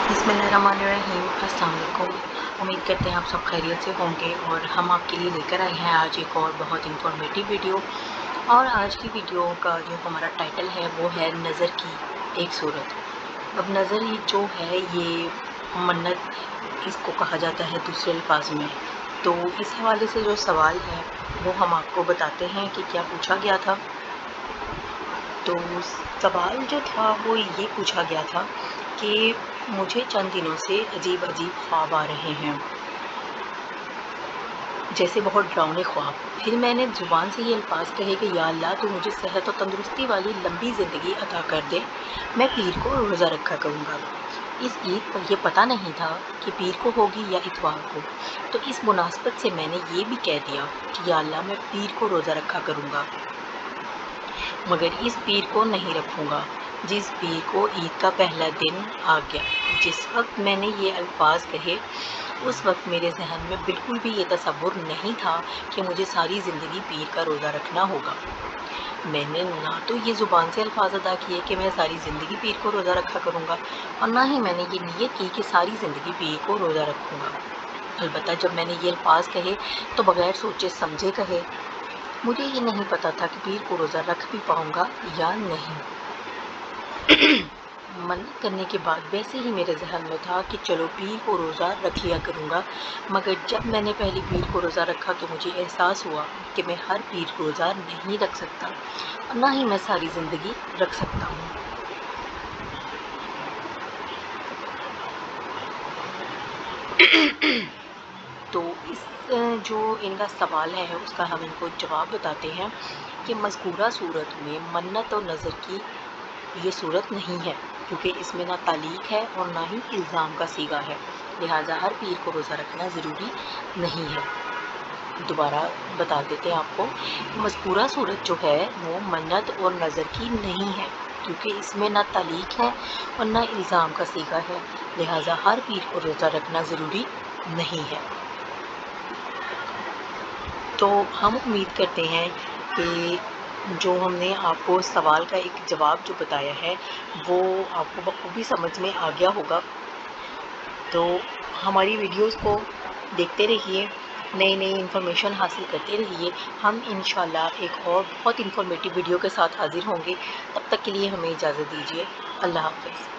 बिस्मिल्लाहिर्रहमानिर्रहीम। अस्सलाम वालेकुम। उम्मीद करते हैं आप सब खैरियत से होंगे और हम आपके लिए लेकर आए हैं आज एक और बहुत इन्फॉर्मेटिव वीडियो। और आज की वीडियो का जो हमारा टाइटल है वो है नज़र की एक सूरत। अब नज़र जो है ये मन्नत इसको कहा जाता है दूसरे अल्फाज में। तो इस हवाले से जो सवाल है वो हम आपको बताते हैं कि क्या पूछा गया था। तो सवाल जो था वो ये पूछा गया था कि मुझे चंद दिनों से अजीब अजीब ख्वाब आ रहे हैं, जैसे बहुत डरावने ख्वाब। फिर मैंने ज़ुबान से ये अल्फाज कहे कि या अल्लाह तो मुझे सेहत और तंदुरुस्ती वाली लंबी ज़िंदगी अता कर दे, मैं पीर को रोज़ा रखा करूँगा। इस ईद पर यह पता नहीं था कि पीर को होगी या इतवार को, तो इस मुनासबत से मैंने ये भी कह दिया कि या अल्लाह मैं पीर को रोज़ा रखा करूँगा, मगर इस पीर को नहीं रखूँगा जिस पीर को ईद का पहला दिन आ गया। जिस वक्त मैंने ये अल्फाज कहे उस वक्त मेरे जहन में बिल्कुल भी ये तसव्वुर नहीं था कि मुझे सारी ज़िंदगी पीर का रोज़ा रखना होगा। मैंने ना तो ये ज़ुबान से अल्फाज अदा किए कि मैं सारी ज़िंदगी पीर को रोज़ा रखा करूँगा, और ना ही मैंने ये नीयत की कि सारी ज़िंदगी पीर को रोज़ा रखूँगा। अलबत्ता जब मैंने ये अल्फाज कहे तो बग़ैर सोचे समझे कहे। मुझे ये नहीं पता था कि पीर को रोज़ा रख भी पाऊँगा या नहीं। मन्नत करने के बाद वैसे ही मेरे जहन में था कि चलो पीर को रोज़ा रख लिया करूँगा, मगर जब मैंने पहली पीर को रोज़ा रखा तो मुझे एहसास हुआ कि मैं हर पीर को रोज़ा नहीं रख सकता और ना ही मैं सारी ज़िंदगी रख सकता हूँ। तो इस जो इनका सवाल है उसका हम इनको जवाब बताते हैं कि मज़कूरा सूरत में मन्नत और नज़र की ये सूरत नहीं है, क्योंकि इसमें ना तालीक है और ना ही इल्ज़ाम का सीगा है, लिहाजा हर पीर को रोज़ा रखना ज़रूरी नहीं है। दोबारा बता देते हैं आपको, मज़कूरा सूरत जो है वो मन्नत और नज़र की नहीं है, क्योंकि इसमें ना तालीक है और ना इल्ज़ाम का सीगा है, लिहाजा हर पीर को रोज़ा रखना ज़रूरी नहीं है। तो हम उम्मीद करते हैं कि जो हमने आपको सवाल का एक जवाब जो बताया है वो आपको बखूबी समझ में आ गया होगा। तो हमारी वीडियोस को देखते रहिए, नई नई इन्फॉर्मेशन हासिल करते रहिए। हम इंशाल्लाह एक और बहुत इन्फॉर्मेटिव वीडियो के साथ हाज़िर होंगे। तब तक के लिए हमें इजाज़त दीजिए। अल्लाह हाफ़िज़।